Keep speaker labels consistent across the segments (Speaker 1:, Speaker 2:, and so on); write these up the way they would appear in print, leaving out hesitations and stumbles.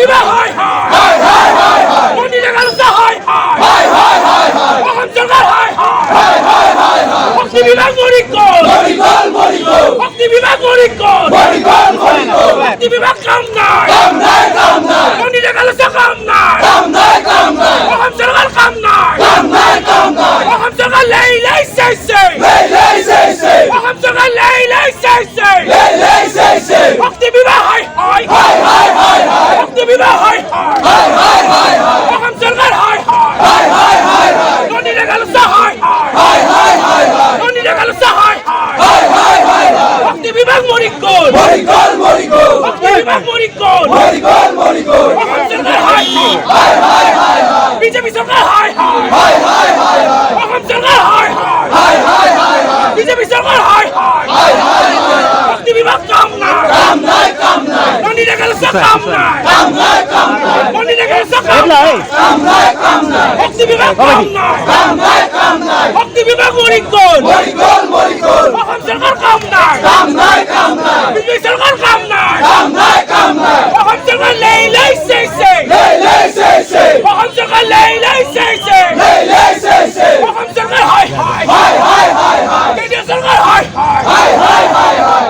Speaker 1: বিভাগ হয় হয় হয় হয় হয় মন্দিরের আলোচনা হয় হয় হয় হয় হয় অসম সরকার হয় হয় হয় হয় হয় শক্তি বিভাগ মরিকল শক্তি বিভাগ মরিকল শক্তি বিভাগ কাম নাই মন্দিরের আলোচনা কাম নাই অসম সরকার কাম নাই অসম সরকার লাই চাইছে অসম সরকার লাই চাইছে শক্তি বিভাগ হয় হয় শক্তি বিভাগ হয় হয় অসম সরকার হয় হয় মন্দিরের আলোচনা হয় হয় মন্দিরের আলোচনা হয় হয় শক্তি বিভাগ মরিকল শক্তি বিভাগ মরিকল অসম সরকার হয় হয় বিজেপি সরকার হয় হয় অসম সরকার হয় হয় বিজেপি সরকার হয় হয় শক্তি বিভাগ কাম নাই মন্দিরের আলোচনা কাম নাই মন্দিরের আলোচনা কাম নাই শক্তি বিভাগ কাম নাই শক্তি বিভাগ মরিকল অসম সরকার কাম নাই বিজেপি সরকার কাম নাই অসম সরকার লাই চাইছে অসম সরকার লাই চাইছে অসম সরকার হয় কেন্দ্রীয় সরকার হয়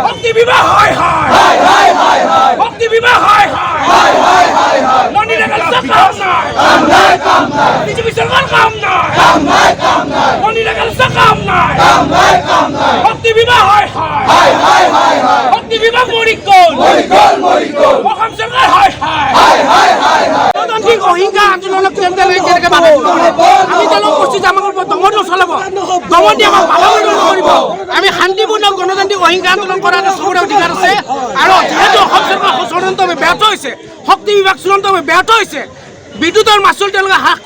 Speaker 1: শক্তি বিভাগ হয় শক্তি বিভাগ হয় মন্দিরের আলোচনা কাম নাই বিজেপি সরকার কাম নাই মন্দিরের আলোচনা কাম নাই শক্তি বিভাগ হয় শক্তি বিভাগ মরিকল অসম সরকার হয় গণতান্ত্রিক অহিংসা আন্দোলনক কেনেকৈ বাধা আমি তেওঁলোকক কৈছোঁ যে আমাক দমন নচলাব দমন দি আমাক বাধা কৰিব আমি শান্তিপূৰ্ণ গণতান্ত্ৰিক অহিংসা আন্দোলন কৰাৰ চবৰে অধিকাৰ আছে আৰু যিহেতু অসম চৰকাৰ চূড়ান্তভাৱে ব্যৰ্থ হৈছে শক্তি বিভাগ চূড়ান্তভাৱে ব্যৰ্থ হৈছে বিদ্যুতৰ মাচুল তেওঁলোকে হ্ৰাস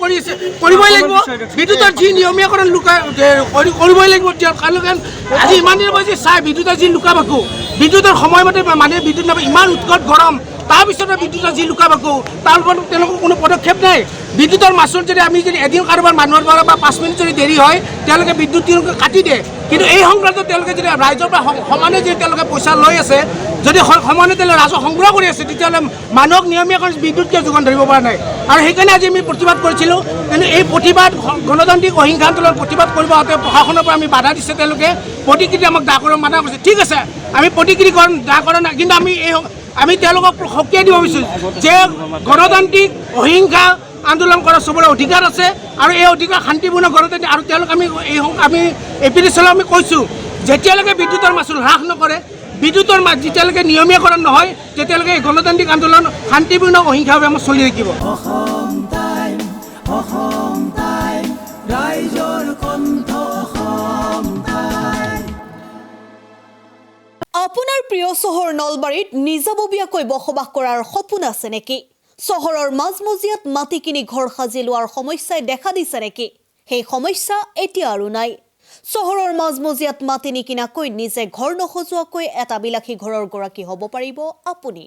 Speaker 1: কৰিবই লাগিব বিদ্যুতৰ যি নিয়মীয়াকৰণ কৰিবই লাগিব তেওঁলোকে আজি ইমান দিনৰ পৰা যে চাই বিদ্যুতৰ যি লুকাভাকু বিদ্যুতৰ সময়মতে মানুহে বিদ্যুৎ নাপায় ইমান উৎকট গৰম তাৰপিছতে বিদ্যুতৰ যি লুকাভাকু তাৰ ওপৰত তেওঁলোকৰ কোনো পদক্ষেপ নাই বিদ্যুতৰ মাচুল যদি আমি যদি এদিন কাৰোবাৰ মানুহৰ পৰা বা 5 মিনিট যদি দেৰি হয় তেওঁলোকে বিদ্যুৎ তেওঁলোকে কাটি দিয়ে কিন্তু এই সংক্ৰান্তত তেওঁলোকে যদি ৰাইজৰ পৰা সমানে যদি তেওঁলোকে পইচা লৈ আছে যদি সমানে তেওঁলোকে ৰাজহ সংগ্ৰহ কৰি আছে তেতিয়াহ'লে মানুহক নিয়মীয়াকৈ বিদ্যুৎ কিয় যোগান ধৰিব পৰা নাই আৰু সেইকাৰণে আজি আমি প্ৰতিবাদ কৰিছিলোঁ কিন্তু এই প্ৰতিবাদ গণতান্ত্ৰিক অহিংসা আন্দোলন প্ৰতিবাদ কৰিব হওঁতে প্ৰশাসনৰ পৰা আমি বাধা দিছে তেওঁলোকে প্ৰতিক্ৰিয়া আমাক দা কৰিব মানা কৰিছে ঠিক আছে আমি প্ৰতিক্ৰিয়াকৰণ দা কৰা নাই কিন্তু আমি তেওঁলোকক সকীয়াই দিব বিচাৰিছোঁ যে গণতান্ত্ৰিক অহিংসা আন্দোলন কৰাৰ চবৰে অধিকাৰ আছে আৰু এই অধিকাৰ শান্তিপূৰ্ণ গণতান্ত্ৰিক আৰু তেওঁলোক আমি এপিডিচলৈ আমি কৈছোঁ যেতিয়ালৈকে বিদ্যুতৰ মাচুল হ্ৰাস নকৰে বিদ্যুতৰ যেতিয়ালৈকে নিয়মীয়াকৰণ নহয় তেতিয়ালৈকে এই গণতান্ত্ৰিক আন্দোলন শান্তিপূৰ্ণ অহিংসাভাৱে আমাৰ চলি থাকিব
Speaker 2: আপোনাৰ প্ৰিয় চহৰ নলবাৰীত নিজাববীয়াকৈ বসবাস কৰাৰ সপোন আছে নেকি চহৰৰ মাজমজিয়াত মাটি কিনি ঘৰ সাজি লোৱাৰ সমস্যাই দেখা দিছে নেকি সেই সমস্যা এতিয়া আৰু নাই চহৰৰ মাজমজিয়াত মাটি নিকিনাকৈ নিজে ঘৰ নসজোৱাকৈ এটা বিলাসী ঘৰৰ গৰাকী হ'ব পাৰিব আপুনি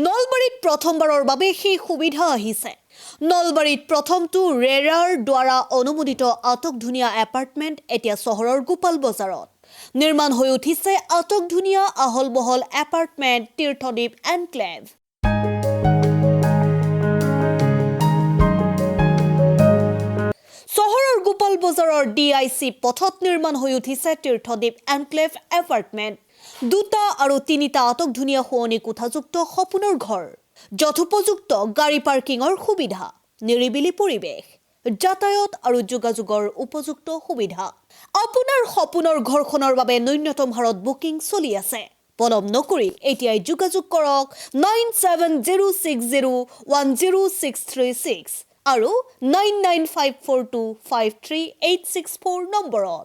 Speaker 2: নলবাৰীত প্ৰথমবাৰৰ বাবে সেই সুবিধা আহিছে নলবাৰীত প্ৰথমটো ৰেৰাৰ দ্বাৰা অনুমোদিত আটকধুনীয়া এপাৰ্টমেণ্ট এতিয়া চহৰৰ গোপাল বজাৰত নিৰ্মাণ হৈ উঠিছে আটকধুনীয়া আহল বহল এপাৰ্টমেণ্ট তীৰ্থদ্বীপ এনক্লেভ চহৰৰ গোপাল বজাৰৰ DIC পথত নিৰ্মাণ হৈ উঠিছে তীৰ্থদ্বীপ এনক্লেভ এপাৰ্টমেণ্ট 2টা আৰু 3টা আটকধুনীয়া শুৱনি কোঠাযুক্ত সপোনৰ ঘৰ যথোপযুক্ত গাড়ী পাৰ্কিঙৰ সুবিধা নিৰিবিলি পৰিৱেশ যাতায়াত আৰু যোগাযোগৰ উপযুক্ত সুবিধা আপোনাৰ সপোনৰ ঘৰখনৰ বাবে ন্যূনতম হাৰত বুকিং চলি আছে পলম নকৰি এতিয়াই যোগাযোগ কৰক 9706010636 আৰু 9954253864 নম্বৰত